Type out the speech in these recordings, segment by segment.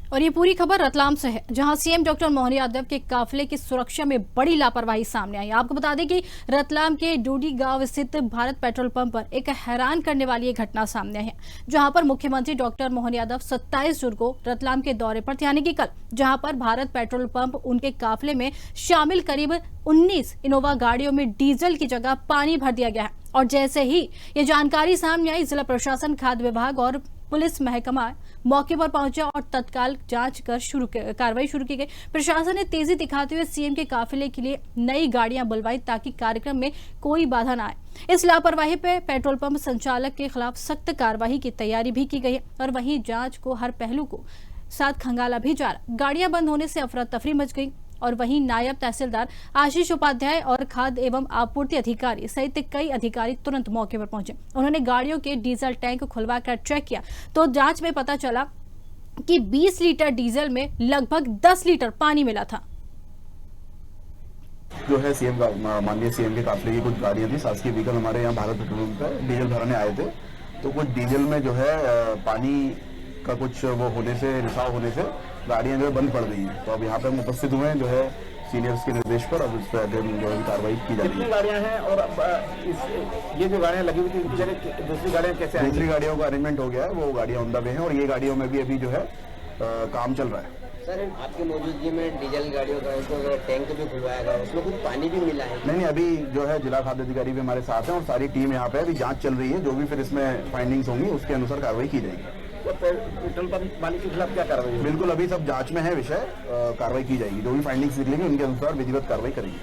और ये पूरी खबर रतलाम से है, जहां सीएम डॉक्टर मोहन यादव के काफिले की सुरक्षा में बड़ी लापरवाही सामने आई। आपको बता दें कि रतलाम के डूडी गांव स्थित भारत पेट्रोल पंप पर एक हैरान करने वाली एक घटना सामने आई है, जहां पर मुख्यमंत्री डॉक्टर मोहन यादव 27 जून को रतलाम के दौरे पर थे, यानी कि कल, जहां पर भारत पेट्रोल पंप उनके काफिले में शामिल करीब 19 इनोवा गाड़ियों में डीजल की जगह पानी भर दिया गया है। और जैसे ही ये जानकारी सामने आई, जिला प्रशासन, खाद्य विभाग और पुलिस महकमा मौके पर पहुंचा और तत्काल जांच कर कार्रवाई शुरू की गई। प्रशासन ने तेजी दिखाते हुए सीएम के काफिले के लिए नई गाड़ियां बुलवाई ताकि कार्यक्रम में कोई बाधा न आए। इस लापरवाही पे पेट्रोल पंप संचालक के खिलाफ सख्त कार्रवाई की तैयारी भी की गई है और वहीं जांच को हर पहलू को साथ खंगाला भी जा रहा। गाड़ियां बंद होने से अफरा तफरी मच गई और वहीं नायब तहसीलदार आशीष उपाध्याय और खाद्य एवं आपूर्ति अधिकारी सहित कई अधिकारी तुरंत मौके पर पहुंचे। उन्होंने गाड़ियों के डीजल टैंक खुलवाकर चेक किया तो जांच में पता चला कि 20 लीटर डीजल में लगभग 10 लीटर पानी मिला था। जो है सीएम का माननीय सीएम के काफिले की कुछ गाड़ियां थी, शासकीय व्हीकल हमारे यहाँ भारत पेट्रोल पर डीजल भराने आए थे, तो कुछ डीजल में जो है पानी का कुछ वो होने से, रिसाव होने से गाड़ियां जो है बंद पड़ गई हैं। तो अब यहाँ पे हम उपस्थित हुए हैं जो है सीनियर्स के निर्देश पर, अब इस पर जो है कार्रवाई की जा रही है। कितनी गाड़ियां हैं और अब ये जो गाड़ियां लगी हुई थी, दूसरी गाड़ियां कैसे आएंगी? दूसरी गाड़ियों का अरेंजमेंट हो गया है, वो गाड़ियां ऑन द वे हैं और ये गाड़ियों में भी अभी जो है काम चल रहा है। सर, आपकी मौजूदगी में डीजल गाड़ियों का टैंक भी खुलवाया गया, उसमें कुछ पानी भी मिला है? नहीं, अभी जो है जिला खाद्य अधिकारी भी हमारे साथ हैं और सारी टीम यहाँ पे अभी जांच चल रही है। जो भी फिर इसमें फाइंडिंग्स होंगी उसके अनुसार कार्रवाई की जाएगी। तो पेट्रोल पंप मालिक के खिलाफ क्या कार्रवाई? बिल्कुल, अभी सब जांच में है विषय, कार्रवाई की जाएगी। जो भी फाइंडिंग्स निकलेंगी उनके अनुसार विधिवत कार्रवाई करेंगे।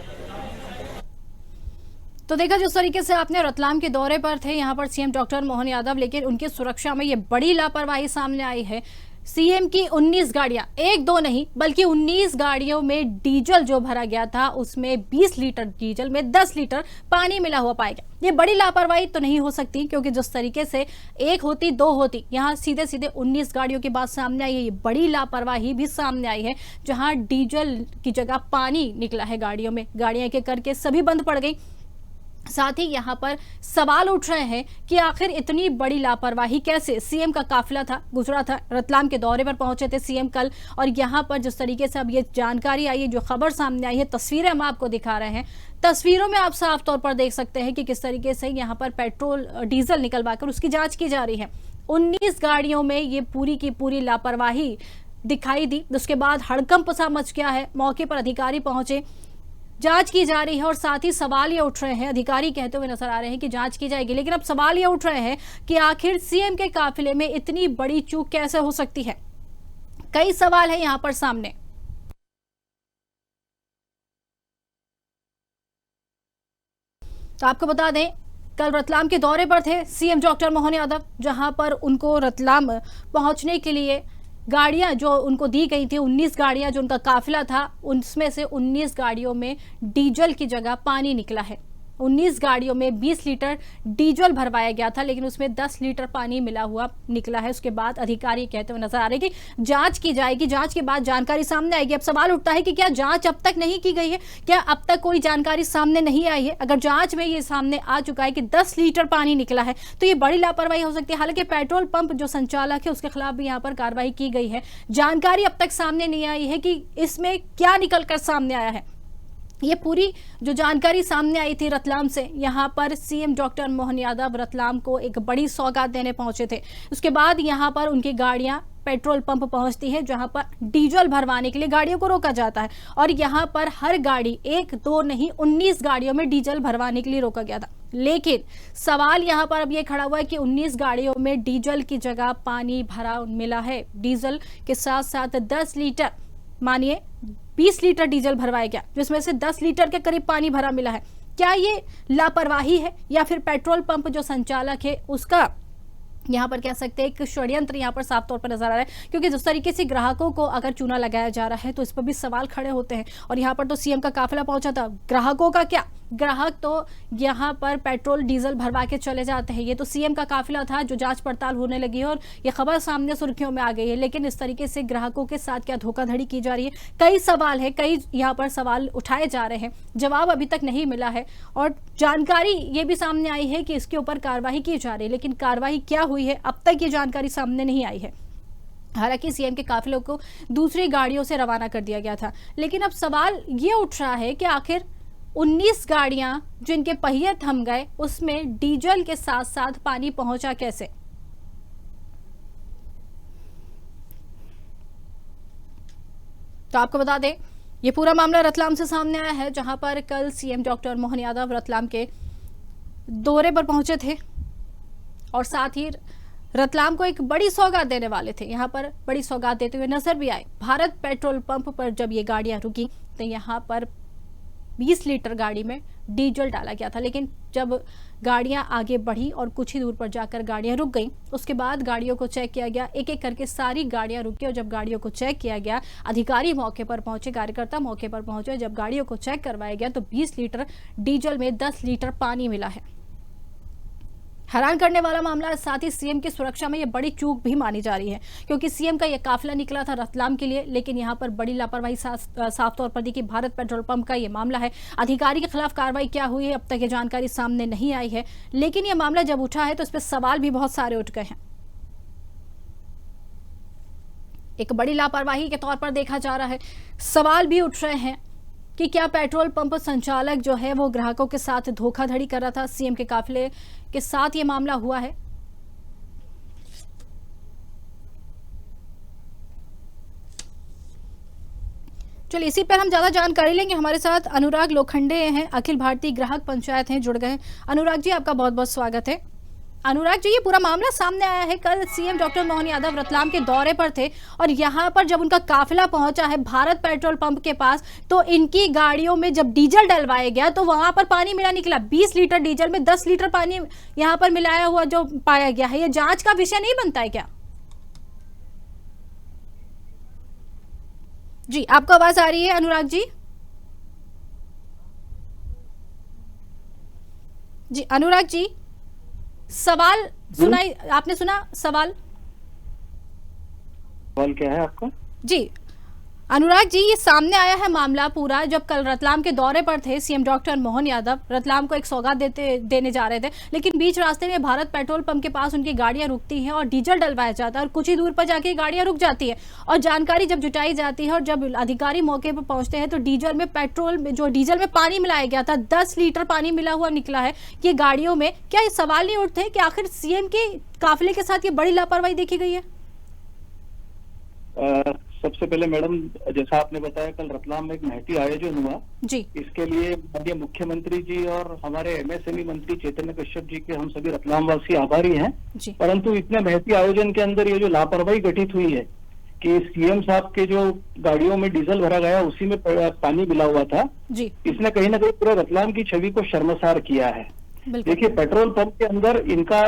तो देखा, जिस तरीके से आपने रतलाम के दौरे पर थे यहाँ पर सीएम डॉक्टर मोहन यादव, लेकिन उनकी सुरक्षा में ये बड़ी लापरवाही सामने आई है। सीएम की 19 गाड़ियां, एक दो नहीं बल्कि 19 गाड़ियों में डीजल जो भरा गया था उसमें 20 लीटर डीजल में 10 लीटर पानी मिला हुआ पाया गया। ये बड़ी लापरवाही तो नहीं हो सकती, क्योंकि जिस तरीके से एक होती दो होती, यहाँ सीधे सीधे 19 गाड़ियों की बात सामने आई है। ये बड़ी लापरवाही भी सामने आई है, जहां डीजल की जगह पानी निकला है गाड़ियों में। गाड़ियां एक एक करके सभी बंद पड़ गई। साथ ही यहाँ पर सवाल उठ रहे हैं कि आखिर इतनी बड़ी लापरवाही कैसे? सीएम का काफिला था, गुजरा था, रतलाम के दौरे पर पहुंचे थे सीएम कल, और यहाँ पर जिस तरीके से अब ये जानकारी आई है, जो खबर सामने आई है, तस्वीरें हम आपको दिखा रहे हैं। तस्वीरों में आप साफ तौर पर देख सकते हैं कि किस तरीके से यहाँ पर पेट्रोल डीजल निकलवाकर उसकी जांच की जा रही है। 19 गाड़ियों में ये पूरी की पूरी लापरवाही दिखाई दी। उसके बाद हड़कंप सा मच गया है, मौके पर अधिकारी पहुंचे, जांच की जा रही है और साथ ही सवाल ये उठ रहे हैं, अधिकारी कहते हुए नजर आ रहे हैं कि जांच की जाएगी, लेकिन अब सवाल ये उठ रहे हैं कि आखिर सीएम के काफिले में इतनी बड़ी चूक कैसे हो सकती है? कई सवाल है यहां पर सामने। तो आपको बता दें, कल रतलाम के दौरे पर थे सीएम डॉक्टर मोहन यादव, जहां पर उनको रतलाम पहुंचने के लिए गाड़ियां जो उनको दी गई थी, 19 गाड़ियां जो उनका काफिला था, उसमें से 19 गाड़ियों में डीजल की जगह पानी निकला है। 19 गाड़ियों में 20 लीटर डीजल भरवाया गया था, लेकिन उसमें 10 लीटर पानी मिला हुआ निकला है। उसके बाद अधिकारी कहते हुए नजर आ रहे हैं कि जांच की जाएगी, जांच के बाद जानकारी सामने आएगी। अब सवाल उठता है कि क्या जांच अब तक नहीं की गई है? क्या अब तक कोई जानकारी सामने नहीं आई है? अगर जांच में ये सामने आ चुका है कि 10 लीटर पानी निकला है, तो ये बड़ी लापरवाही हो सकती है। हालांकि पेट्रोल पंप जो संचालक है उसके खिलाफ भी यहाँ पर कार्रवाई की गई है। जानकारी अब तक सामने नहीं आई है कि इसमें क्या निकलकर सामने आया है। ये पूरी जो जानकारी सामने आई थी रतलाम से, यहाँ पर सीएम डॉक्टर मोहन यादव रतलाम को एक बड़ी सौगात देने पहुंचे थे। उसके बाद यहाँ पर उनकी गाड़ियां पेट्रोल पंप पहुंचती है, जहां पर डीजल भरवाने के लिए गाड़ियों को रोका जाता है, और यहाँ पर हर गाड़ी, एक दो नहीं 19 गाड़ियों में डीजल भरवाने के लिए रोका गया था। लेकिन सवाल यहाँ पर अब ये खड़ा हुआ है कि 19 गाड़ियों में डीजल की जगह पानी भरा मिला है। डीजल के साथ साथ 10 लीटर, मानिए 20 लीटर डीजल भरवाया गया, जिसमें से 10 लीटर के करीब पानी भरा मिला है। क्या ये लापरवाही है या फिर पेट्रोल पंप जो संचालक है उसका यहाँ पर कह सकते हैं एक षड्यंत्र यहाँ पर साफ तौर पर नजर आ रहा है? क्योंकि जिस तरीके से ग्राहकों को अगर चूना लगाया जा रहा है तो इस पर भी सवाल खड़े होते हैं। और यहाँ पर तो सीएम का काफिला पहुंचा था, ग्राहकों का क्या? ग्राहक तो यहाँ पर पेट्रोल डीजल भरवा के चले जाते हैं। ये तो सीएम का काफिला था जो जांच पड़ताल होने लगी है और ये खबर सामने सुर्खियों में आ गई है। लेकिन इस तरीके से ग्राहकों के साथ क्या धोखाधड़ी की जा रही है? कई सवाल है, कई यहाँ पर सवाल उठाए जा रहे हैं, जवाब अभी तक नहीं मिला है। और जानकारी ये भी सामने आई है कि इसके ऊपर कार्रवाई की जा रही है, लेकिन कार्रवाई क्या हुई है अब तक ये जानकारी सामने नहीं आई है। हालांकि सीएम के काफिले को दूसरी गाड़ियों से रवाना कर दिया गया था। लेकिन अब सवाल ये उठ रहा है कि आखिर 19 गाड़ियां जिनके पहिए थम गए, उसमें डीजल के साथ साथ पानी पहुंचा कैसे? तो आपको बता दें, ये पूरा मामला रतलाम से सामने आया है, जहां पर कल सीएम डॉक्टर मोहन यादव रतलाम के दौरे पर पहुंचे थे और साथ ही रतलाम को एक बड़ी सौगात देने वाले थे। यहां पर बड़ी सौगात देते हुए नजर भी आए। भारत पेट्रोल पंप पर जब ये गाड़ियां रुकी तो यहां पर 20 लीटर गाड़ी में डीजल डाला गया था। लेकिन जब गाड़ियां आगे बढ़ी और कुछ ही दूर पर जाकर गाड़ियां रुक गईं, उसके बाद गाड़ियों को चेक किया गया। एक एक करके सारी गाड़ियां रुकी और जब गाड़ियों को चेक किया गया, अधिकारी मौके पर पहुंचे, कार्यकर्ता मौके पर पहुंचे। जब गाड़ियों को चेक करवाया गया तो 20 लीटर डीजल में 10 लीटर पानी मिला है। हैरान करने वाला मामला, साथ ही सीएम की सुरक्षा में यह बड़ी चूक भी मानी जा रही है, क्योंकि सीएम का यह काफिला निकला था रतलाम के लिए, लेकिन यहां पर बड़ी लापरवाही साफ तौर पर दिखी। भारत पेट्रोल पंप का यह मामला है। अधिकारी के खिलाफ कार्रवाई क्या हुई है अब तक ये जानकारी सामने नहीं आई है, लेकिन यह मामला जब उठा है तो इस पर सवाल भी बहुत सारे उठ गए हैं। एक बड़ी लापरवाही के तौर पर देखा जा रहा है। सवाल भी उठ रहे हैं कि क्या पेट्रोल पंप संचालक जो है वो ग्राहकों के साथ धोखाधड़ी कर रहा था? सीएम के काफिले के साथ ये मामला हुआ है। चलिए इसी पर हम ज्यादा जानकारी लेंगे। हमारे साथ अनुराग लोखंडे हैं, अखिल भारतीय ग्राहक पंचायत हैं, जुड़ गए। अनुराग जी, आपका बहुत बहुत स्वागत है। अनुराग जी, ये पूरा मामला सामने आया है, कल सीएम डॉक्टर मोहन यादव रतलाम के दौरे पर थे और यहाँ पर जब उनका काफिला पहुंचा है भारत पेट्रोल पंप के पास, तो इनकी गाड़ियों में जब डीजल डलवाया गया तो वहां पर पानी मिला निकला। 20 लीटर डीजल में 10 लीटर पानी यहाँ पर मिलाया हुआ जो पाया गया है, ये जांच का विषय नहीं बनता है क्या? जी, आपको आवाज आ रही है अनुराग जी? जी अनुराग जी, सवाल सुनाई, आपने सुना सवाल? सवाल क्या है आपका? जी अनुराग जी, ये सामने आया है मामला पूरा, जब कल रतलाम के दौरे पर थे सीएम डॉक्टर मोहन यादव, रतलाम को एक सौगात देने जा रहे थे, लेकिन बीच रास्ते में भारत पेट्रोल पंप के पास उनकी गाड़ियां रुकती हैं और डीजल डलवाया जाता है और कुछ ही दूर पर जाके गाड़ियां रुक जाती है और जानकारी जब जुटाई जाती है और जब अधिकारी मौके पर पहुंचते हैं तो डीजल में डीजल में पानी मिलाया गया था, 10 लीटर पानी मिला हुआ निकला है ये गाड़ियों में। क्या ये सवाल नहीं उठते कि आखिर सीएम के काफिले के साथ ये बड़ी लापरवाही देखी गई है? सबसे पहले मैडम, जैसा आपने बताया, कल रतलाम में एक महती आयोजन हुआ जी। इसके लिए माननीय मुख्यमंत्री जी और हमारे एमएसएमई मंत्री चैतन्य कश्यप जी के हम सभी रतलाम वासी आभारी हैं। परंतु इतने महती आयोजन के अंदर ये जो लापरवाही घटित हुई है कि सीएम साहब के जो गाड़ियों में डीजल भरा गया उसी में पानी मिला हुआ था जी, इसने कहीं ना कहीं पूरे रतलाम की छवि को शर्मसार किया है। देखिए, पेट्रोल पंप के अंदर इनका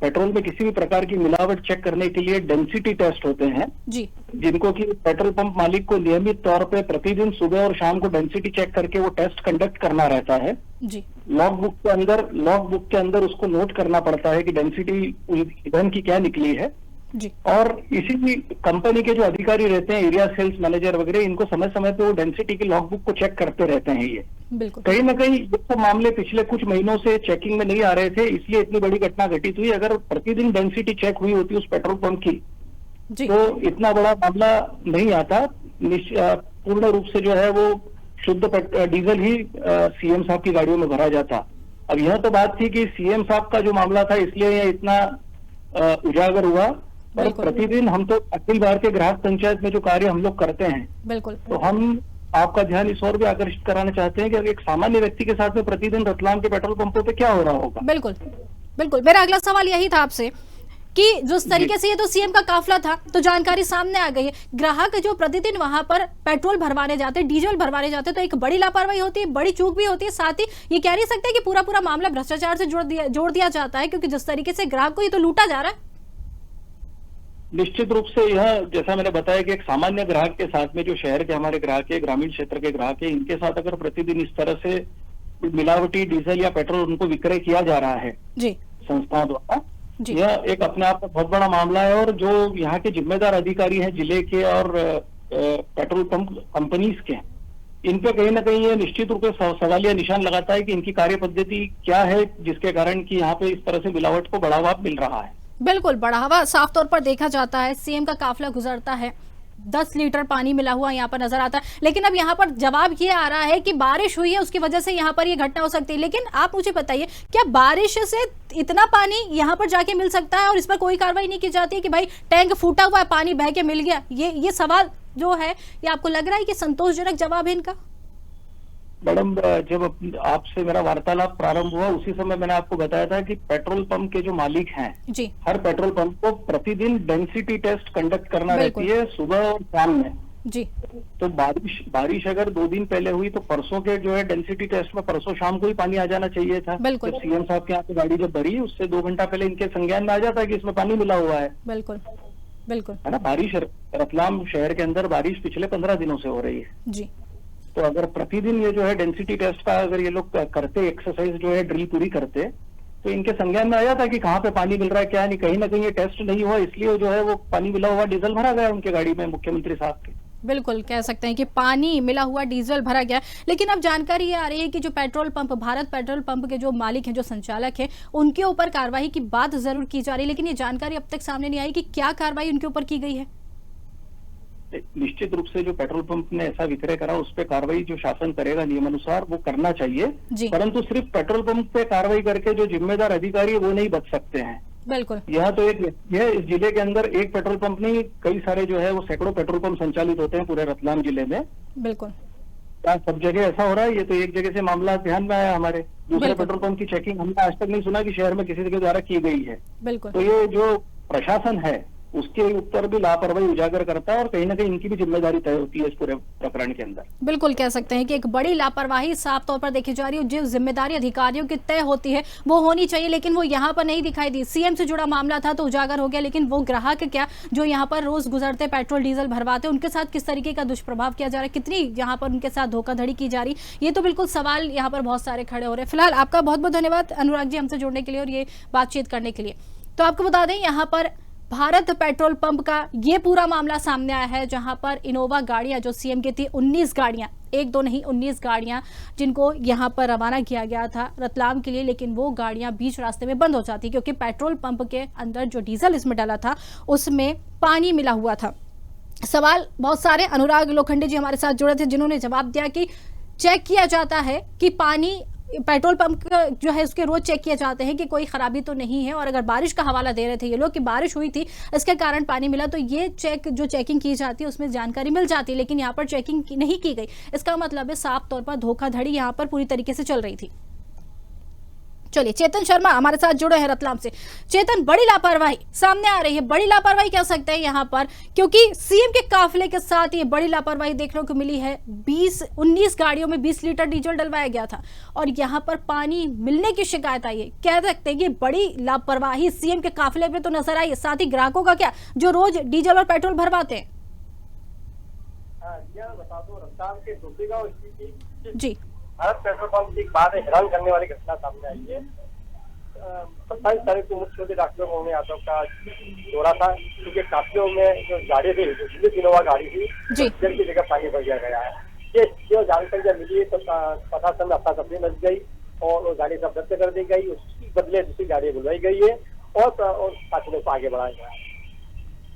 पेट्रोल में किसी भी प्रकार की मिलावट चेक करने के लिए डेंसिटी टेस्ट होते हैं जी, जिनको कि पेट्रोल पंप मालिक को नियमित तौर पे प्रतिदिन सुबह और शाम को डेंसिटी चेक करके वो टेस्ट कंडक्ट करना रहता है जी। लॉग बुक के अंदर उसको नोट करना पड़ता है कि डेंसिटी ईंधन की क्या निकली है जी। और इसी कंपनी के जो अधिकारी रहते हैं, एरिया सेल्स मैनेजर वगैरह, इनको समय समय पे वो डेंसिटी की लॉग बुक को चेक करते रहते हैं। ये बिल्कुल कहीं ना कहीं ये सब मामले पिछले कुछ महीनों से चेकिंग में नहीं आ रहे थे, इसलिए इतनी बड़ी घटना घटित हुई। अगर प्रतिदिन डेंसिटी चेक हुई होती उस पेट्रोल पंप की तो इतना बड़ा मामला नहीं आता। पूर्ण रूप से जो है वो शुद्ध डीजल ही सीएम साहब की गाड़ियों में भरा जाता। अब यह तो बात थी कि सीएम साहब का जो मामला था इसलिए यह इतना उजागर हुआ। और प्रतिदिन हम तो अखिल भारतीय ग्राहक पंचायत में जो कार्य हम लोग करते हैं, बिल्कुल, तो हम आपका ध्यान इस ओर भी आकर्षित कराना चाहते हैं कि एक सामान्य व्यक्ति के साथ में प्रतिदिन रतलाम के पेट्रोल पंपों पे क्या हो रहा होगा। बिल्कुल बिल्कुल, मेरा अगला सवाल यही था आपसे कि जिस तरीके से ये तो सीएम का काफिला था तो जानकारी सामने आ गई है, ग्राहक जो प्रतिदिन वहां पर पेट्रोल भरवाने जाते, डीजल भरवाने जाते, तो एक बड़ी लापरवाही होती है, बड़ी चूक भी होती है। साथ ही ये कह नहीं सकते कि पूरा मामला भ्रष्टाचार से जोड़ दिया जाता है, क्योंकि जिस तरीके से ग्राहक को ये तो लूटा जा रहा है। निश्चित रूप से यह, जैसा मैंने बताया कि एक सामान्य ग्राहक के साथ में जो शहर के हमारे ग्राहक है, ग्रामीण क्षेत्र के ग्राहक है, इनके साथ अगर प्रतिदिन इस तरह से मिलावटी डीजल या पेट्रोल उनको विक्रय किया जा रहा है जी संस्थाओं द्वारा, यह एक अपने आप में बहुत बड़ा मामला है। और जो यहाँ के जिम्मेदार अधिकारी हैं जिले के और पेट्रोल पंप कंपनीज के, इन पे कहीं ना कहीं ये निश्चित रूप से सवालिया निशान लगाता है कि इनकी कार्य पद्धति क्या है जिसके कारण कि यहाँ पे इस तरह से मिलावट को बढ़ावा मिल रहा है। बिल्कुल, बढ़ावा साफ तौर पर देखा जाता है। सीएम का काफिला गुजरता है, 10 लीटर पानी मिला हुआ यहाँ पर नजर आता है। लेकिन अब यहाँ पर जवाब ये आ रहा है कि बारिश हुई है, उसकी वजह से यहाँ पर ये घटना हो सकती है। लेकिन आप मुझे बताइए, क्या बारिश से इतना पानी यहाँ पर जाके मिल सकता है और इस पर कोई कार्रवाई नहीं की जाती है कि भाई टैंक फूटा हुआ है, पानी बह के मिल गया? ये सवाल जो है, ये आपको लग रहा है कि संतोषजनक जवाब है इनका? मैडम, जब आपसे मेरा वार्तालाप प्रारंभ हुआ उसी समय मैंने आपको बताया था कि पेट्रोल पंप के जो मालिक हैं जी, हर पेट्रोल पंप को प्रतिदिन डेंसिटी टेस्ट कंडक्ट करना बिल्कुल। रहती है, सुबह और शाम में। जी, तो बारिश अगर 2 दिन पहले हुई तो परसों के जो है डेंसिटी टेस्ट में परसों शाम को ही पानी आ जाना चाहिए था। बिल्कुल। जब सीएम साहब के यहाँ से गाड़ी जब भरी उससे 2 घंटा पहले इनके संज्ञान में आ जाता है कि इसमें पानी मिला हुआ है। बिल्कुल बिल्कुल। है ना, बारिश रतलाम शहर के अंदर बारिश पिछले 15 दिनों से हो रही है। जी, तो अगर प्रतिदिन ये जो है डेंसिटी टेस्ट का अगर ये लोग करते, एक्सरसाइज जो है ड्रिल पूरी करते, तो इनके संज्ञान में आ जाता है कि कहाँ पे पानी मिल रहा है क्या नहीं। कहीं ना कहीं ये टेस्ट नहीं हुआ, इसलिए जो है वो पानी मिला हुआ डीजल भरा गया उनके गाड़ी में, मुख्यमंत्री साहब के। बिल्कुल कह सकते हैं कि पानी मिला हुआ डीजल भरा गया। लेकिन अब जानकारी ये आ रही है कि जो petrol pump, Bharat petrol pump के जो मालिक हैं, जो संचालक हैं, उनके ऊपर कार्रवाई की बात जरूर की जा रही है। लेकिन ये जानकारी अब तक सामने नहीं आई कि क्या कार्रवाई उनके ऊपर की गई है। निश्चित रूप से जो पेट्रोल पंप ने ऐसा विक्रय करा उस पर कार्रवाई जो शासन करेगा नियमानुसार वो करना चाहिए, परंतु सिर्फ पेट्रोल पंप पे कार्रवाई करके जो जिम्मेदार अधिकारी है वो नहीं बच सकते हैं। बिल्कुल। यह तो एक इस जिले के अंदर एक पेट्रोल पंप नहीं, कई सारे जो है वो सैकड़ों पेट्रोल पंप संचालित होते हैं पूरे रतलाम जिले में। बिल्कुल। क्या सब जगह ऐसा हो रहा है? ये तो एक जगह से मामला ध्यान में आया हमारे। दूसरे पेट्रोल पंप की चेकिंग हमने आज तक नहीं सुना कि शहर में किसी के द्वारा की गई है। बिल्कुल। तो ये जो प्रशासन है उसके ऊपर भी लापरवाही उजागर करता है और कहीं ना कहीं इनकी भी जिम्मेदारी तय होती है इस पूरे प्रकरण के अंदर। बिल्कुल कह सकते हैं कि एक बड़ी लापरवाही साफ तौर पर देखी जा रही है। जो जिम्मेदारी अधिकारियों की तय होती है वो होनी चाहिए, लेकिन वो यहाँ पर नहीं दिखाई दी। सीएम से जुड़ा मामला था तो उजागर हो गया, लेकिन वो ग्राहक क्या जो यहाँ पर रोज गुजरते पेट्रोल डीजल भरवाते, उनके साथ किस तरीके का दुष्प्रभाव किया जा रहा है, कितनी यहाँ पर उनके साथ धोखाधड़ी की जा रही, ये तो बिल्कुल सवाल यहाँ पर बहुत सारे खड़े हो रहे हैं। फिलहाल आपका बहुत बहुत धन्यवाद अनुराग जी, हमसे जुड़ने के लिए और ये बातचीत करने के लिए। तो आपको बता दें, यहाँ पर भारत पेट्रोल पंप का ये पूरा मामला सामने आया है, जहां पर इनोवा गाड़ियां जो सीएम की थी, 19 गाड़ियां, 1-2 नहीं 19 गाड़ियां जिनको यहां पर रवाना किया गया था रतलाम के लिए, लेकिन वो गाड़ियां बीच रास्ते में बंद हो जाती क्योंकि पेट्रोल पंप के अंदर जो डीजल इसमें डाला था उसमें पानी मिला हुआ था। सवाल बहुत सारे। अनुराग लोखंडे जी हमारे साथ जुड़े थे जिन्होंने जवाब दिया कि चेक किया जाता है कि पानी पेट्रोल पंप जो है उसके रोज चेक किए जाते हैं कि कोई खराबी तो नहीं है। और अगर बारिश का हवाला दे रहे थे ये लोग कि बारिश हुई थी इसके कारण पानी मिला, तो ये चेकिंग की जाती है उसमें जानकारी मिल जाती है, लेकिन यहाँ पर चेकिंग नहीं की गई। इसका मतलब है साफ तौर पर धोखाधड़ी यहाँ पर पूरी तरीके से चल रही थी। चलिए, चेतन शर्मा हमारे साथ जुड़े हैं रतलाम से। चेतन, बड़ी लापरवाही सामने आ रही है, बड़ी लापरवाही कह सकते हैं यहाँ पर, क्योंकि सीएम के काफिले के साथ ये बड़ी लापरवाही देखने को मिली है। 19 गाड़ियों में 20 लीटर डीजल डलवाया गया था और यहाँ पर पानी मिलने की शिकायत आई है। कह सकते हैं कि बड़ी लापरवाही सीएम के काफिले में तो नजर आई है, साथ ही ग्राहकों का क्या जो रोज डीजल और पेट्रोल भरवाते हैं। बता दो, रतलाम के डोबीगांव जी, भारत पेट्रोल पंप की बाद हैरान करने वाली घटना सामने आई है। 27 तारीख को मुख्यमंत्री डॉक्टर मोहन यादव का दौरा था, क्योंकि काफियों में जो गाड़ी थी, जो इनोवा गाड़ी थी, डीजल की जगह पानी भर दिया गया है। ये जो जानकारी जब मिली तो प्रशासन में अफरा-तफरी मच गई और वो गाड़ी सब रद्द कर दी गई। उसके बदले दूसरी गाड़ी बुलवाई गई है और काफिलों को आगे बढ़ाया गया है।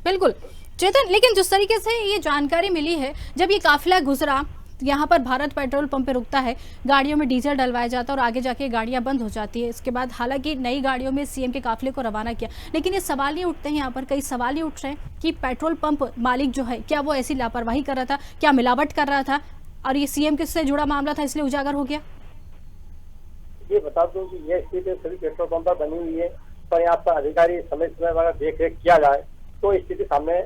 बिल्कुल चेतन, लेकिन जिस तरीके से ये जानकारी मिली है, जब ये काफिला गुजरा यहाँ पर भारत पेट्रोल पंप पे रुकता है, गाड़ियों में डीजल डलवाया जाता है और आगे जाके गाड़ियाँ बंद हो जाती है। इसके बाद हालांकि नई गाड़ियों में सीएम के काफिले को रवाना किया, लेकिन ये सवाल ये उठते हैं, यहाँ पर कई सवाल ये उठ रहे हैं कि पेट्रोल पंप मालिक जो है क्या वो ऐसी लापरवाही कर रहा था, क्या मिलावट कर रहा था, और ये सीएम के से जुड़ा मामला था इसलिए उजागर हो गया। ये बता दूं कि यह स्थिति सभी पेट्रोल पंप पर बनी हुई है, पर यहाँ पर अधिकारी समय समय पर देख रेख किया जाए तो स्थिति सामने,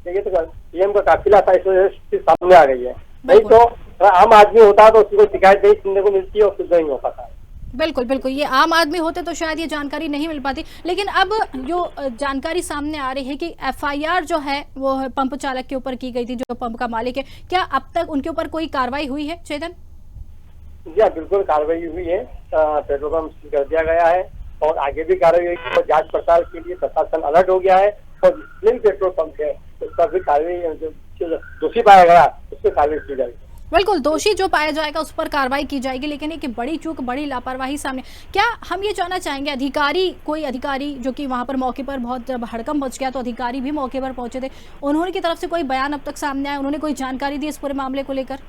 देखिए तो सीएम का काफिला था इस वजह से स्थिति सामने आ गई है। नहीं तो आम आदमी होता तो उसकी कोई शिकायत नहीं सुनने को मिलती है और कुछ नहीं हो पाता। बिल्कुल बिल्कुल, ये आम आदमी होते तो शायद ये जानकारी नहीं मिल पाती, लेकिन अब जो जानकारी सामने आ रही है कि एफआईआर जो है वो पंप चालक के ऊपर की गई थी, जो पंप का मालिक है, क्या अब तक उनके ऊपर कोई कार्रवाई हुई है चेतन? जी बिल्कुल कार्रवाई हुई है, पेट्रोल पंप सील कर दिया गया है और आगे भी कार्रवाई हुई और जांच पड़ताल के लिए प्रशासन अलर्ट हो गया है और जिन पेट्रोल पंप है उस पर भी कार्रवाई, जो दोषी पाया गया उस पर कार्रवाई की जाएगी। बिल्कुल, दोषी जो पाया जाएगा उस पर कार्रवाई की जाएगी, लेकिन एक बड़ी चूक, बड़ी लापरवाही सामने। क्या हम ये जानना चाहेंगे, कोई अधिकारी जो कि वहां पर मौके पर बहुत जब हड़कंप मच गया तो अधिकारी भी मौके पर पहुंचे थे, उन्होंने की तरफ से कोई बयान अब तक सामने आया, उन्होंने कोई जानकारी दी इस पूरे मामले को लेकर?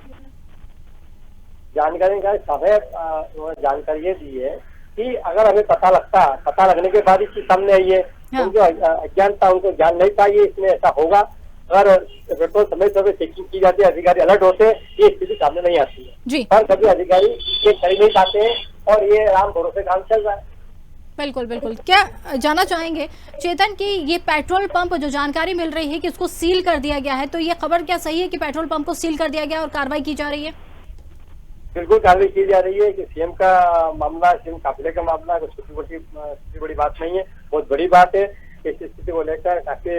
जानकारी का समय जानकारी ये दी है कि अगर हमें पता लगने के बाद ही चीज सामने आई है। हाँ। उनको अज्ञानता, उनको ज्ञान नहीं था ये इसमें ऐसा होगा। अगर पेट्रोल समय समय चेकिंग की जाती है, अधिकारी अलर्ट होते हैं, ये स्थिति सामने नहीं आती है जी। पर सभी अधिकारी ये कर नहीं पाते हैं और ये राम भरोसे काम चल रहा है। बिल्कुल बिल्कुल। क्या जानना चाहेंगे चेतन कि ये पेट्रोल पंप जो जानकारी मिल रही है कि उसको सील कर दिया गया है, तो ये खबर क्या सही है कि पेट्रोल पंप को सील कर दिया गया और कार्रवाई की जा रही है? बिल्कुल कार्रवाई की जा रही है कि सीएम का मामला, सीएम काफिले का मामला कुछ छोटी बड़ी बात नहीं है, बहुत बड़ी बात है। इस स्थिति को लेकर काफी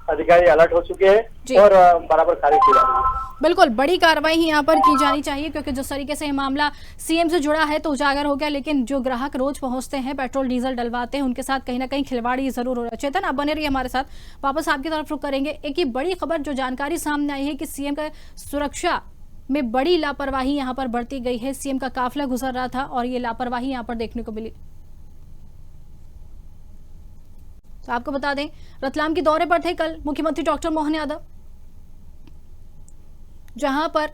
अधिकारी अलर्ट हो चुके हैं और बराबर कार्य की जा रही है। बिल्कुल, बड़ी कार्रवाई ही यहाँ पर की जानी चाहिए, क्योंकि जिस तरीके से ये मामला सीएम से जुड़ा है तो उजागर हो गया, लेकिन जो ग्राहक रोज पहुंचते हैं, पेट्रोल डीजल डलवाते हैं, उनके साथ कहीं ना कहीं खिलवाड़ ये जरूर हो रहा है। चेतन, आप बने रहिए हमारे साथ, वापस आपकी तरफ रुख करेंगे। एक ही बड़ी खबर जो जानकारी सामने आई है कि सीएम का सुरक्षा में बड़ी लापरवाही यहाँ पर बरती गई है। सीएम का काफिला गुजर रहा था और ये लापरवाही यहाँ पर देखने को मिली। तो आपको बता दें, रतलाम के दौरे पर थे कल मुख्यमंत्री डॉक्टर मोहन यादव, जहां पर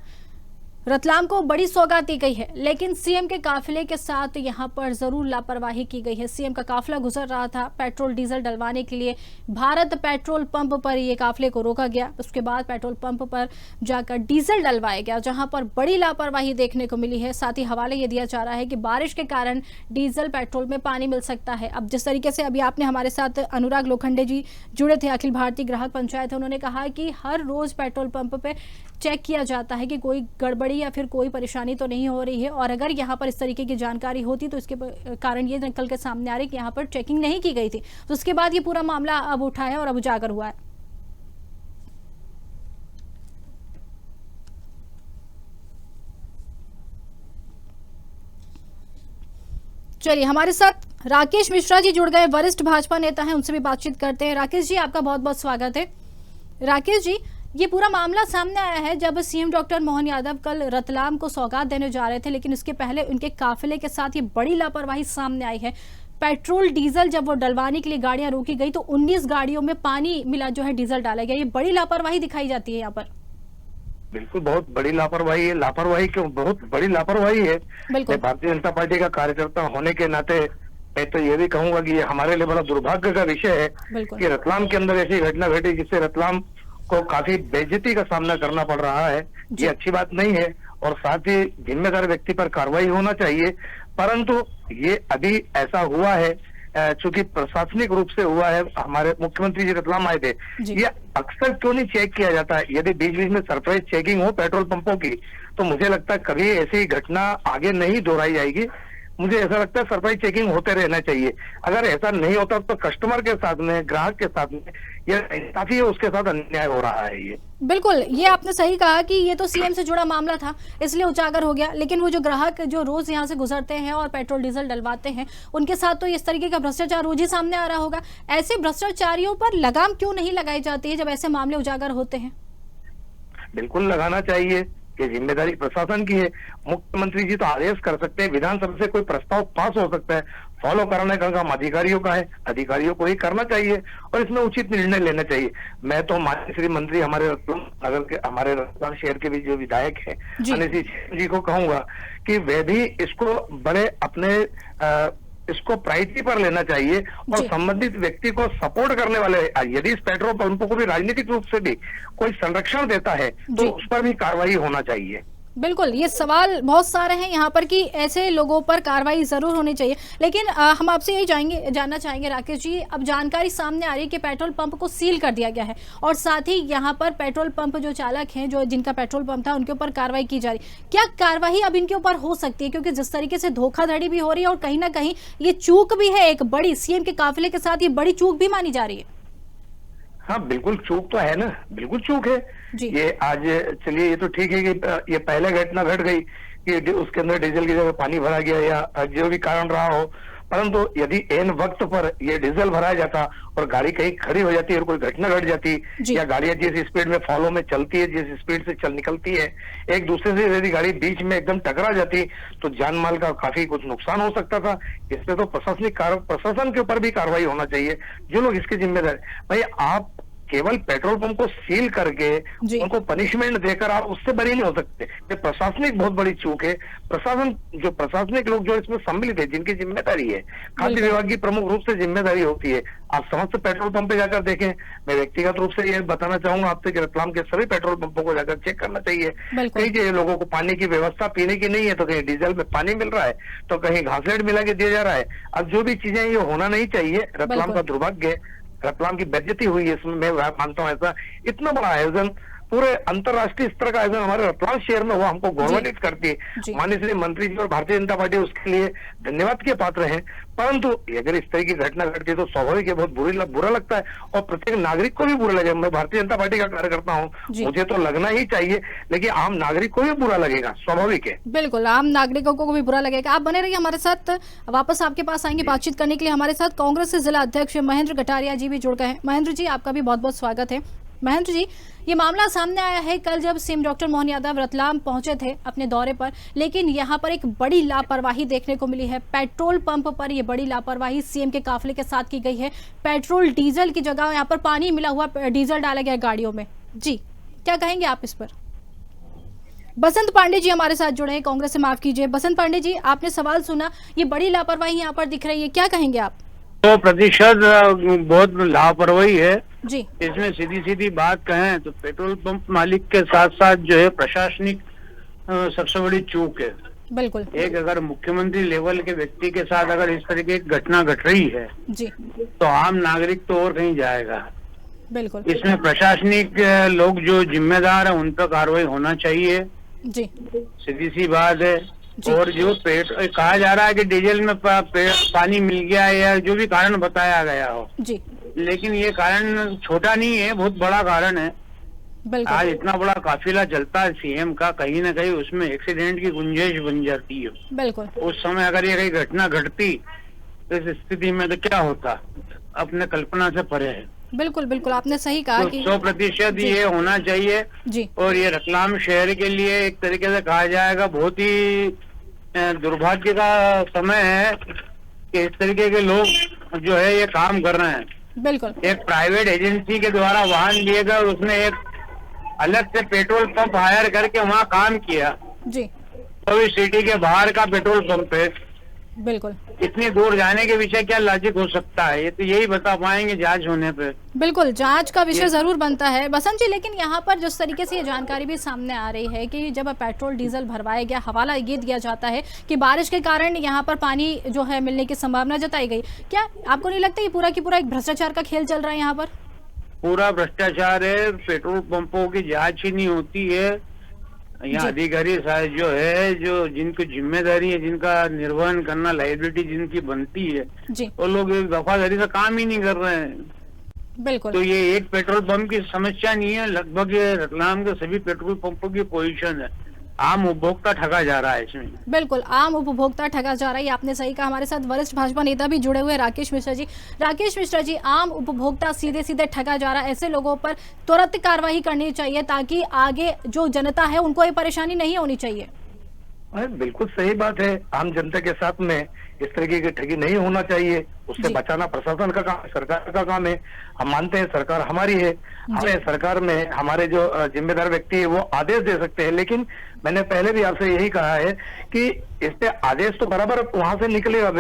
रतलाम को बड़ी सौगात दी गई है, लेकिन सीएम के काफिले के साथ यहां पर जरूर लापरवाही की गई है। सीएम का काफिला गुजर रहा था पेट्रोल डीजल डलवाने के लिए, भारत पेट्रोल पंप पर ये काफिले को रोका गया। उसके बाद पेट्रोल पंप पर जाकर डीजल डलवाया गया, जहां पर बड़ी लापरवाही देखने को मिली है। साथ ही हवाले ये दिया जा रहा है कि बारिश के कारण डीजल पेट्रोल में पानी मिल सकता है। अब जिस तरीके से अभी आपने हमारे साथ अनुराग लोखंडे जी जुड़े थे, अखिल भारतीय ग्राहक पंचायत है, उन्होंने कहा कि हर रोज पेट्रोल पंप पे चेक किया जाता है कि कोई गड़बड़ी या फिर कोई परेशानी तो नहीं हो रही है, और अगर यहाँ पर इस तरीके की जानकारी होती तो इसके कारण ये निकल के सामने आ रही कि यहाँ पर चेकिंग नहीं की गई थी। तो उसके बाद ये पूरा मामला अब उठा है और अब उजागर हुआ है। चलिए, हमारे साथ राकेश मिश्रा जी जुड़ गए, वरिष्ठ भाजपा नेता हैं, उनसे भी बातचीत करते हैं। राकेश जी, आपका बहुत बहुत स्वागत है। राकेश जी, ये पूरा मामला सामने आया है जब सीएम डॉक्टर मोहन यादव कल रतलाम को सौगात देने जा रहे थे, लेकिन इसके पहले उनके काफिले के साथ ये बड़ी लापरवाही सामने आई है। पेट्रोल डीजल जब वो डलवाने के लिए गाड़ियां रोकी गई तो 19 गाड़ियों में पानी मिला जो है डीजल डाला गया। ये बड़ी लापरवाही दिखाई जाती है यहाँ पर। बिल्कुल, बहुत बड़ी लापरवाही है। लापरवाही क्यों, बहुत बड़ी लापरवाही है। मैं भारतीय जनता पार्टी का कार्यकर्ता होने के नाते मैं तो ये भी कहूंगा कि ये हमारे लिए बड़ा दुर्भाग्य का विषय है कि रतलाम के अंदर ऐसी घटना घटी जिससे रतलाम को काफी बेइज्जती का सामना करना पड़ रहा है। ये अच्छी बात नहीं है और साथ ही जिम्मेदार व्यक्ति पर कार्रवाई होना चाहिए, परंतु ये अभी ऐसा हुआ है चूंकि प्रशासनिक रूप से हुआ है। हमारे मुख्यमंत्री जी रतलाम आए थे, ये अक्सर क्यों नहीं चेक किया जाता है? यदि बीच बीच में सरप्राइज चेकिंग हो पेट्रोल पंपों की तो मुझे लगता है कभी ऐसी घटना आगे नहीं दोहराई जाएगी। मुझे ऐसा लगता है सरप्राइज चेकिंग होते रहना चाहिए। अगर ऐसा नहीं होता तो कस्टमर के साथ में, ग्राहक के साथ में ये काफी उसके साथ अन्याय हो रहा है। ये बिल्कुल, ये आपने सही कहा कि ये तो सीएम से जुड़ा मामला था इसलिए उजागर हो गया, लेकिन वो जो ग्राहक जो रोज यहाँ से गुजरते हैं और पेट्रोल डीजल डलवाते हैं, उनके साथ तो इस तरीके का भ्रष्टाचार रोज ही सामने आ रहा होगा। ऐसे भ्रष्टाचारियों पर लगाम क्यों नहीं लगाई जाती है जब ऐसे मामले उजागर होते हैं? बिल्कुल लगाना चाहिए कि जिम्मेदारी प्रशासन की है। मुख्यमंत्री जी तो आदेश कर सकते हैं, विधानसभा से कोई प्रस्ताव पास हो सकता है, फॉलो कराने का काम अधिकारियों का है, अधिकारियों को ही करना चाहिए और इसमें उचित निर्णय लेना चाहिए। मैं तो माननीय श्री मंत्री हमारे नगर के, हमारे रतलाम शहर के भी जो विधायक है माननीय जी को कहूंगा कि वे भी इसको बड़े अपने इसको प्रायोरिटी पर लेना चाहिए और संबंधित व्यक्ति को सपोर्ट करने वाले, यदि इस पेट्रोल पंपों को भी राजनीतिक रूप से भी कोई संरक्षण देता है तो उस पर भी कार्रवाई होना चाहिए। बिल्कुल, ये सवाल बहुत सारे हैं यहाँ पर कि ऐसे लोगों पर कार्रवाई जरूर होनी चाहिए, लेकिन हम आपसे यही जानना चाहेंगे राकेश जी, अब जानकारी सामने आ रही है कि पेट्रोल पंप को सील कर दिया गया है और साथ ही यहाँ पर पेट्रोल पंप जो चालक हैं, जो जिनका पेट्रोल पंप था, उनके ऊपर कार्रवाई की जा रही। क्या कार्रवाई अब इनके ऊपर हो सकती है? क्योंकि जिस तरीके से धोखाधड़ी भी हो रही है और कहीं ना कहीं ये चूक भी है एक बड़ी, सीएम के काफिले के साथ ये बड़ी चूक भी मानी जा रही है। हाँ बिल्कुल, चूक तो है ना, बिल्कुल चूक है ये। आज चलिए ये तो ठीक है कि ये पहले घटना घट गई कि उसके अंदर डीजल की जगह पानी भरा गया या जो भी कारण रहा हो, परंतु यदि एन वक्त पर ये डीजल भराया जाता और गाड़ी कहीं खड़ी हो जाती और कोई घटना घट जाती, या गाड़ियां जिस स्पीड में फॉलो में चलती है, जिस स्पीड से चल निकलती है, एक दूसरे से यदि गाड़ी बीच में एकदम टकरा जाती तो जान माल का काफी कुछ नुकसान हो सकता था। इससे तो प्रशासन के ऊपर भी कार्रवाई होना चाहिए, जो लोग इसके जिम्मेदार। भाई आप केवल पेट्रोल पंप को सील करके उनको पनिशमेंट देकर आप उससे बरी नहीं हो सकते। ये प्रशासनिक बहुत बड़ी चूक है। प्रशासनिक लोग जो इसमें सम्मिलित है, जिनकी जिम्मेदारी है, खाद्य विभाग की प्रमुख रूप से जिम्मेदारी होती है। आप समस्त पेट्रोल पंप पे जाकर देखें। मैं व्यक्तिगत रूप से ये बताना चाहूंगा आपसे कि रतलाम के सभी पेट्रोल पंपों को जाकर चेक करना चाहिए। कहीं लोगों को पानी की व्यवस्था पीने की नहीं है, तो कहीं डीजल में पानी मिल रहा है, तो कहीं घासलेट मिला के दिया जा रहा है। अब जो भी चीजें ये होना नहीं चाहिए, रतलाम का दुर्भाग्य, रतलाम की बेइज्जती हुई है इसमें। मैं मानता हूँ ऐसा इतना बड़ा आयोजन, पूरे अंतर्राष्ट्रीय स्तर का आयोजन हमारे रतलाम शहर में हुआ, हमको गौरवान्वित करती है। माननीय श्री मंत्री जी और भारतीय जनता पार्टी उसके लिए धन्यवाद के पात्र हैं। परंतु अगर इस तरह की घटना घटती है तो स्वाभाविक है, बहुत बुरा लगता है और प्रत्येक नागरिक को भी बुरा लगेगा। मैं भारतीय जनता पार्टी का कार्यकर्ता हूँ, मुझे तो लगना ही चाहिए, लेकिन आम नागरिक को भी बुरा लगेगा, स्वाभाविक है। बिल्कुल, आम नागरिकों को भी बुरा लगेगा। आप बने रहिए हमारे साथ, वापस आपके पास आएंगे बातचीत करने के लिए। हमारे साथ कांग्रेस के जिला अध्यक्ष महेंद्र कटारिया जी भी जुड़ गए हैं। महेंद्र जी, आपका भी बहुत बहुत स्वागत है। महेंद्र जी, ये मामला सामने आया है कल जब सीएम डॉक्टर मोहन यादव रतलाम पहुंचे थे अपने दौरे पर, लेकिन यहां पर एक बड़ी लापरवाही देखने को मिली है। पेट्रोल पंप पर ये बड़ी लापरवाही सीएम के काफिले के साथ की गई है। पेट्रोल डीजल की जगह यहां पर पानी मिला हुआ डीजल डाला गया गाड़ियों में। जी, क्या कहेंगे आप इस पर? बसंत पांडे जी हमारे साथ जुड़े हैं कांग्रेस से, माफ कीजिए। बसंत पांडे जी, आपने सवाल सुना, ये बड़ी लापरवाही यहाँ पर दिख रही है, क्या कहेंगे आप? 100% बहुत लापरवाही है जी। इसमें सीधी बात कहें तो पेट्रोल पंप मालिक के साथ साथ जो है प्रशासनिक सबसे बड़ी चूक है। बिल्कुल। एक अगर मुख्यमंत्री लेवल के व्यक्ति के साथ अगर इस तरह की घटना घट रही है जी, तो आम नागरिक तो और कहीं जाएगा। बिल्कुल, इसमें प्रशासनिक लोग जो जिम्मेदार है उन पर कार्रवाई होना चाहिए जी, सीधी सी बात है। और जो कहा जा रहा है कि डीजल में पानी मिल गया या जो भी कारण बताया गया हो जी, लेकिन ये कारण छोटा नहीं है, बहुत बड़ा कारण है। आज इतना बड़ा काफिला चलता है सीएम का, कहीं ना कहीं उसमें एक्सीडेंट की गुंजाइश बन जाती है। बिल्कुल, उस समय अगर ये कहीं घटना घटती तो इस स्थिति में तो क्या होता, अपने कल्पना से परे है। बिल्कुल बिल्कुल, आपने सही कहा कि 100% ये होना चाहिए जी। और ये रतलाम शहर के लिए एक तरीके से कहा जाएगा बहुत ही दुर्भाग्य का समय है कि इस तरीके के लोग जो है ये काम कर रहे हैं। बिल्कुल, एक प्राइवेट एजेंसी के द्वारा वाहन लिए गए और उसने एक अलग से पेट्रोल पंप हायर करके वहाँ काम किया जी। तो इस सिटी के बाहर का पेट्रोल पंप है। बिल्कुल, इतनी दूर जाने के विषय क्या लॉजिक हो सकता है, ये तो यही बता पाएंगे जांच होने पे। बिल्कुल, जांच का विषय जरूर बनता है बसंत जी। लेकिन यहाँ पर जिस तरीके से ये जानकारी भी सामने आ रही है कि जब पेट्रोल डीजल भरवाया गया, हवाला ये दिया जाता है कि बारिश के कारण यहाँ पर पानी जो है मिलने की संभावना जताई गई। क्या आपको नहीं लगता ये पूरा की पूरा एक भ्रष्टाचार का खेल चल रहा है यहाँ पर? पूरा भ्रष्टाचार है, पेट्रोल पंपों की जांच ही नहीं होती है। यहाँ अधिकारी साहब जो है, जो जिनकी जिम्मेदारी है, जिनका निर्वहन करना, लाइबिलिटी जिनकी बनती है, वो लोग एक दफादारी से काम ही नहीं कर रहे हैं। बिल्कुल, तो ये एक पेट्रोल पंप की समस्या नहीं है, लगभग ये रतलाम के सभी पेट्रोल पंपों की पोजीशन है। आम उपभोक्ता ठगा जा रहा है इसमें। बिल्कुल, आम उपभोक्ता ठगा जा रहा है, आपने सही कहा। हमारे साथ वरिष्ठ भाजपा नेता भी जुड़े हुए राकेश मिश्रा जी। राकेश मिश्रा जी, आम उपभोक्ता सीधे सीधे ठगा जा रहा है, ऐसे लोगों पर तुरंत कार्रवाई करनी चाहिए ताकि आगे जो जनता है उनको ये परेशानी नहीं होनी चाहिए। बिल्कुल सही बात है, आम जनता के साथ में इस तरीके की ठगी नहीं होना चाहिए। उससे बचाना प्रशासन का काम, सरकार का काम है। हम मानते हैं सरकार हमारी है, हमें सरकार में हमारे जो जिम्मेदार व्यक्ति है वो आदेश दे सकते हैं। लेकिन मैंने पहले भी आपसे यही कहा है कि इस पे आदेश तो बराबर वहां से निकलेगा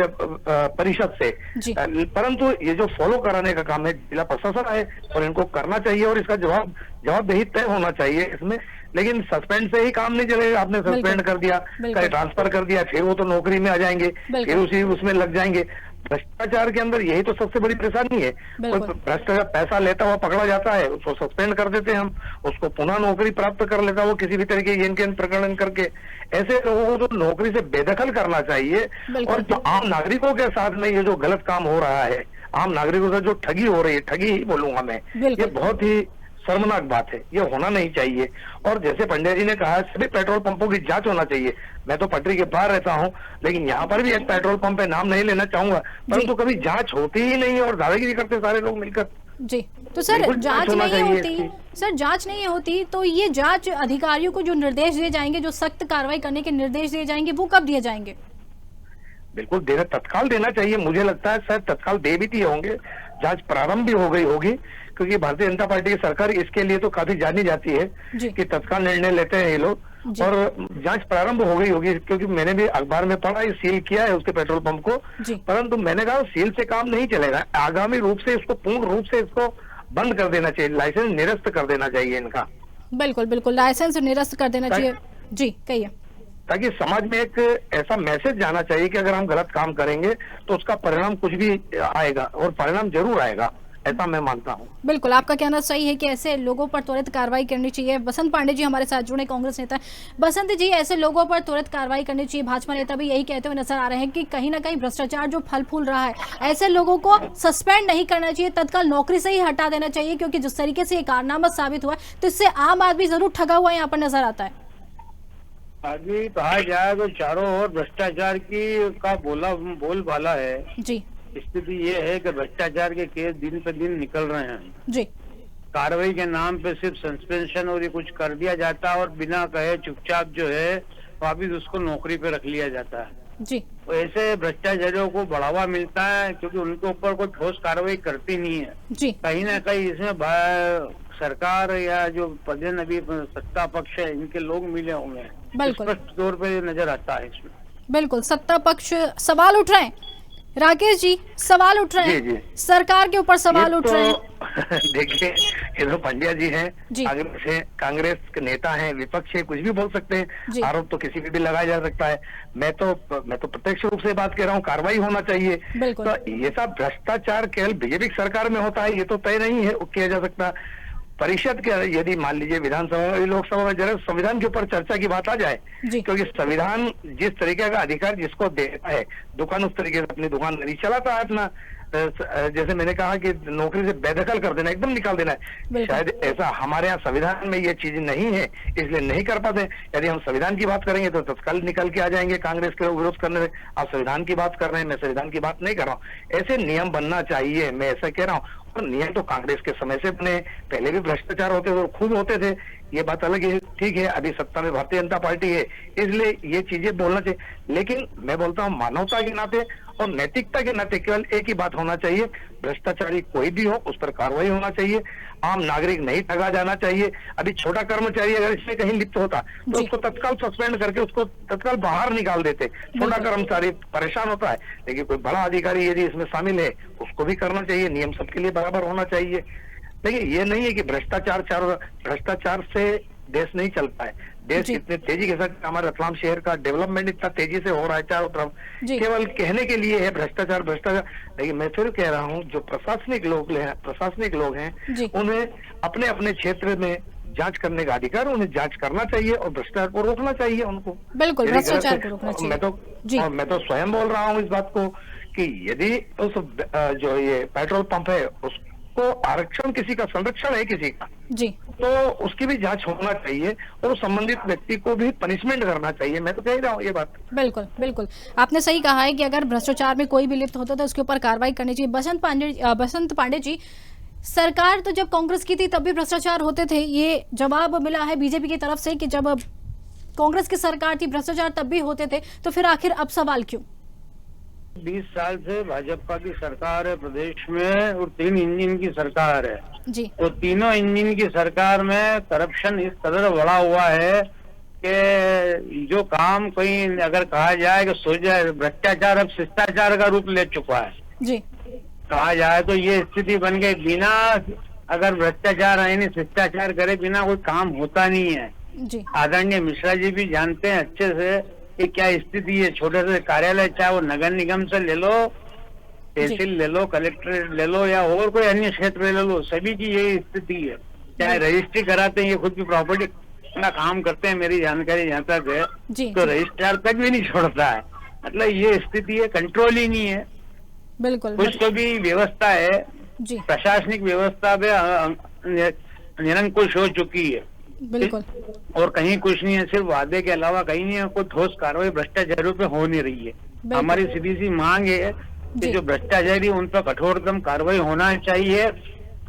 परिषद से, परंतु ये जो फॉलो कराने का काम है जिला प्रशासन है और इनको करना चाहिए और इसका जवाबदेही तय होना चाहिए इसमें। लेकिन सस्पेंड से ही काम नहीं चलेगा। आपने सस्पेंड कर दिया, कहीं ट्रांसफर कर दिया, फिर वो तो नौकरी में आ जाएंगे, फिर उसमें लग जाएंगे। भ्रष्टाचार के अंदर यही तो सबसे बड़ी परेशानी है। कोई भ्रष्टाचार पैसा लेता हुआ पकड़ा जाता है, उसको सस्पेंड कर देते हैं हम, उसको पुनः नौकरी प्राप्त कर लेता है वो किसी भी तरीके के प्रकरण करके। ऐसे लोगों को तो नौकरी से बेदखल करना चाहिए। और जो आम नागरिकों के साथ में ये जो गलत काम हो रहा है, आम नागरिकों से जो ठगी हो रही है, ठगी ही बोलूंगा मैं, ये बहुत ही शर्मनाक बात है, ये होना नहीं चाहिए। और जैसे पंड्या जी ने कहा, सभी पेट्रोल पंपों की जांच होना चाहिए। मैं तो पटरी के बाहर रहता हूँ, लेकिन यहाँ पर भी एक पेट्रोल पंप है, नाम नहीं लेना चाहूंगा, परंतु कभी जांच होती ही नहीं है और दादागिरी करते सारे लोग मिलकर। जी, तो सर जांच नहीं होती, सर जांच नहीं होती तो ये जांच अधिकारियों को जो निर्देश दिए जाएंगे, जो सख्त कार्रवाई करने के निर्देश दिए जाएंगे, वो कब दिए जाएंगे? बिल्कुल देना, तत्काल देना चाहिए। मुझे लगता है शायद तत्काल दे भी दिए होंगे, जांच प्रारंभ भी हो गई होगी, क्योंकि भारतीय जनता पार्टी की सरकार इसके लिए तो काफी जानी जाती है कि तत्काल निर्णय लेते हैं ये लोग, और जांच प्रारंभ हो गई होगी। क्योंकि मैंने भी अखबार में पढ़ा, सील किया है उसके पेट्रोल पंप को, परंतु मैंने कहा सील से काम नहीं चलेगा, आगामी रूप से इसको पूर्ण रूप से इसको बंद कर देना चाहिए, लाइसेंस निरस्त कर देना चाहिए इनका। बिल्कुल बिल्कुल, लाइसेंस निरस्त कर देना चाहिए। जी कहिए। ताकि समाज में एक ऐसा मैसेज जाना चाहिए कि अगर हम गलत काम करेंगे तो उसका परिणाम कुछ भी आएगा, और परिणाम जरूर आएगा, ऐसा मैं मानता हूँ। बिल्कुल, आपका कहना सही है कि ऐसे लोगों पर त्वरित कार्रवाई करनी चाहिए। बसंत पांडे जी हमारे साथ जुड़े, कांग्रेस नेता। बसंत जी, ऐसे लोगों पर त्वरित कार्रवाई करनी चाहिए। भाजपा नेता भी यही कहते हुए नजर आ रहे हैं कि कहीं ना कहीं भ्रष्टाचार जो फल फूल रहा है, ऐसे लोगों को सस्पेंड नहीं करना चाहिए, तत्काल नौकरी से ही हटा देना चाहिए, क्योंकि जिस तरीके से ये कारनामा साबित हुआ तो इससे आम आदमी जरूर ठगा हुआ यहाँ पर नजर आता है। अभी कहा जाए तो चारों ओर भ्रष्टाचार की का बोलबाला है जी। स्थिति ये है कि भ्रष्टाचार के केस दिन पे दिन निकल रहे हैं जी। कार्रवाई के नाम पे सिर्फ सस्पेंशन और ये कुछ कर दिया जाता है, और बिना कहे चुपचाप जो है वापिस उसको नौकरी पे रख लिया जाता है जी। तो ऐसे भ्रष्टाचारियों को बढ़ावा मिलता है, क्योंकि उनके ऊपर कोई ठोस कार्रवाई करती नहीं है जी। कहीं ना कहीं इसमें सरकार या जो पदेन अभी सत्ता पक्ष है, इनके लोग मिले हुए हैं, स्पष्ट तौर पे नजर आता है इसमें। बिल्कुल, सत्ता पक्ष सवाल उठ रहे हैं, राकेश जी सवाल उठ रहे हैं, सरकार के ऊपर सवाल उठ रहे हैं। देखिए, ये तो पंड्या जी हैं, कांग्रेस के नेता हैं, विपक्ष है, कुछ भी बोल सकते हैं, आरोप तो किसी भी लगाया जा सकता है। मैं तो प्रत्यक्ष रूप से बात कर रहा हूँ, कार्रवाई होना चाहिए। तो ये सब भ्रष्टाचार केवल बीजेपी सरकार में होता है ये तो तय नहीं है, किया जा सकता। परिषद के यदि मान लीजिए विधानसभा लोकसभा में जरा संविधान के ऊपर चर्चा की बात आ जाए, क्योंकि संविधान जिस तरीके का अधिकार जिसको देता है, दुकान उस तरीके से अपनी दुकान नहीं चलाता है अपना, जैसे मैंने कहा कि नौकरी से बेदखल कर देना, एकदम निकाल देना है, शायद ऐसा हमारे यहाँ संविधान में ये चीज नहीं है, इसलिए नहीं कर पाते। यदि हम संविधान की बात करेंगे तो तत्काल निकल के आ जाएंगे कांग्रेस के लोग विरोध करने में। आप संविधान की बात कर रहे हैं, मैं संविधान की बात नहीं कर रहा हूँ। ऐसे नियम बनना चाहिए, मैं ऐसा कह रहा हूँ। और नियम तो कांग्रेस के समय से बने, पहले भी भ्रष्टाचार होते थे, खूब होते थे, ये बात अलग है, ठीक है। अभी सत्ता में भारतीय जनता पार्टी है, इसलिए ये चीजें बोलना चाहिए। लेकिन मैं बोलता हूँ मानवता के नाते और नैतिकता के नाते केवल एक ही बात होना चाहिए, भ्रष्टाचारी कोई भी हो उस पर कार्रवाई होना चाहिए, आम नागरिक नहीं ठगा जाना चाहिए। अभी छोटा कर्मचारी अगर इसमें कहीं लिप्त होता तो उसको तत्काल सस्पेंड करके उसको तत्काल बाहर निकाल देते। छोटा कर्मचारी परेशान होता है, लेकिन कोई बड़ा अधिकारी यदि इसमें शामिल है उसको भी करना चाहिए, नियम सबके लिए बराबर होना चाहिए। लेकिन ये नहीं है कि भ्रष्टाचार से देश नहीं चलता है। देश इतने तेजी के साथ, हमारे रतलाम शहर का डेवलपमेंट इतना तेजी से हो रहा है चारों तरफ, केवल कहने के लिए है भ्रष्टाचार भ्रष्टाचार। लेकिन मैं फिर कह रहा हूँ, जो प्रशासनिक लोग हैं उन्हें अपने अपने क्षेत्र में जांच करने का अधिकार, उन्हें जांच करना चाहिए और भ्रष्टाचार को रोकना चाहिए उनको। बिल्कुल, भ्रष्टाचार को रोकना चाहिए। मैं तो स्वयं बोल रहा हूँ इस बात को कि यदि उस जो ये पेट्रोल पंप है उसको आरक्षण किसी का, संरक्षण है किसी का जी, तो उसकी भी जांच होना चाहिए और संबंधित व्यक्ति को भी पनिशमेंट करना चाहिए। मैं तो कह रहा हूँ ये बात। बिल्कुल बिल्कुल, आपने सही कहा है कि अगर भ्रष्टाचार में कोई भी लिप्त होता तो उसके ऊपर कार्रवाई करनी चाहिए। बसंत पांडे जी, सरकार तो जब कांग्रेस की थी तब भी भ्रष्टाचार होते थे, ये जवाब मिला है बीजेपी की तरफ से कि जब कांग्रेस की सरकार थी भ्रष्टाचार तब भी होते थे, तो फिर आखिर अब सवाल क्यों? 20 साल से भाजपा की सरकार है प्रदेश में, और 3 इंजन की सरकार है जी। तो तीनों इंजन की सरकार में करप्शन इस कदर बढ़ा हुआ है कि जो काम कहीं अगर कहा जाए कि सोचा भ्रष्टाचार अब शिष्टाचार का रूप ले चुका है जी, कहा जाए तो ये स्थिति बन गई, बिना अगर भ्रष्टाचार यानी शिष्टाचार करे बिना कोई काम होता नहीं है जी। आदरणीय मिश्रा जी भी जानते हैं अच्छे से कि क्या स्थिति है। छोटे से कार्यालय, चाहे वो नगर निगम से ले लो, तहसील ले लो, कलेक्ट्रेट ले लो या और कोई अन्य क्षेत्र ले लो, सभी की यही स्थिति है। चाहे रजिस्ट्री कराते हैं, ये खुद की प्रॉपर्टी का काम करते हैं, मेरी जानकारी जहाँ तक है, तो रजिस्ट्रार तक भी नहीं छोड़ता है। मतलब ये स्थिति है, कंट्रोल ही नहीं है। बिल्कुल, कुछ तो भी व्यवस्था है, प्रशासनिक व्यवस्था पे निरंकुश हो चुकी है। बिल्कुल। और कहीं कुछ नहीं है, सिर्फ वादे के अलावा कहीं नहीं है, कोई ठोस कार्रवाई भ्रष्टाचारियों पे हो नहीं रही है। हमारी सीधी सी मांग है कि जो भ्रष्टाचारी उन पर कठोरतम कार्रवाई होना चाहिए,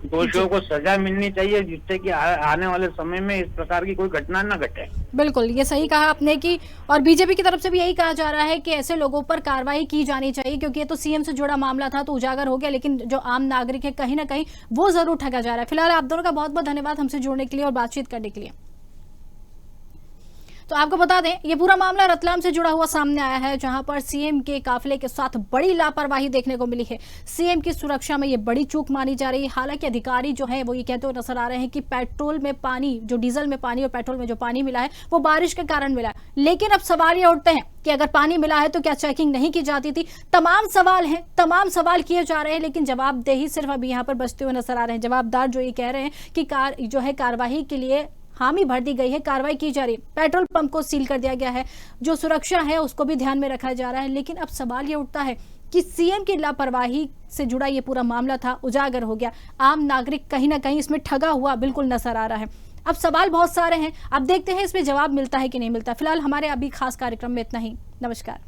दोषियों को सजा मिलनी चाहिए, जिससे कि आने वाले समय में इस प्रकार की कोई घटना न घटे। बिल्कुल, ये सही कहा आपने कि और बीजेपी की तरफ से भी यही कहा जा रहा है कि ऐसे लोगों पर कार्रवाई की जानी चाहिए, क्योंकि ये तो सीएम से जुड़ा मामला था तो उजागर हो गया, लेकिन जो आम नागरिक है कहीं ना कहीं वो जरूर ठगा जा रहा है। फिलहाल आप दोनों का बहुत बहुत धन्यवाद हमसे जुड़ने के लिए और बातचीत करने के लिए। तो आपको बता दें, ये पूरा मामला रतलाम से जुड़ा हुआ सामने आया है, जहां पर सीएम के काफिले के साथ बड़ी लापरवाही देखने को मिली है। सीएम की सुरक्षा में ये बड़ी चूक मानी जा रही है। हालांकि अधिकारी जो है वो ये कहते हुए नजर आ रहे हैं कि पेट्रोल में पानी, जो डीजल में पानी और पेट्रोल में जो पानी मिला है वो बारिश के कारण मिला है। लेकिन अब सवाल ये उठते हैं कि अगर पानी मिला है तो क्या चेकिंग नहीं की जाती थी? तमाम सवाल हैं, तमाम सवाल किए जा रहे हैं, लेकिन जवाबदेही सिर्फ अभी यहाँ पर बचते हुए नजर आ रहे हैं। जवाबदार जो ये कह रहे हैं कि जो है कार्रवाई के लिए हामी भर दी गई है, कार्रवाई की जा रही है। पेट्रोल पंप को सील कर दिया गया है, जो सुरक्षा है उसको भी ध्यान में रखा जा रहा है। लेकिन अब सवाल ये उठता है कि सीएम की लापरवाही से जुड़ा ये पूरा मामला था, उजागर हो गया। आम नागरिक कहीं ना कहीं इसमें ठगा हुआ बिल्कुल नजर आ रहा है। अब सवाल बहुत सारे हैं, अब देखते हैं इसमें जवाब मिलता है कि नहीं मिलता। फिलहाल हमारे अभी खास कार्यक्रम में इतना ही। नमस्कार।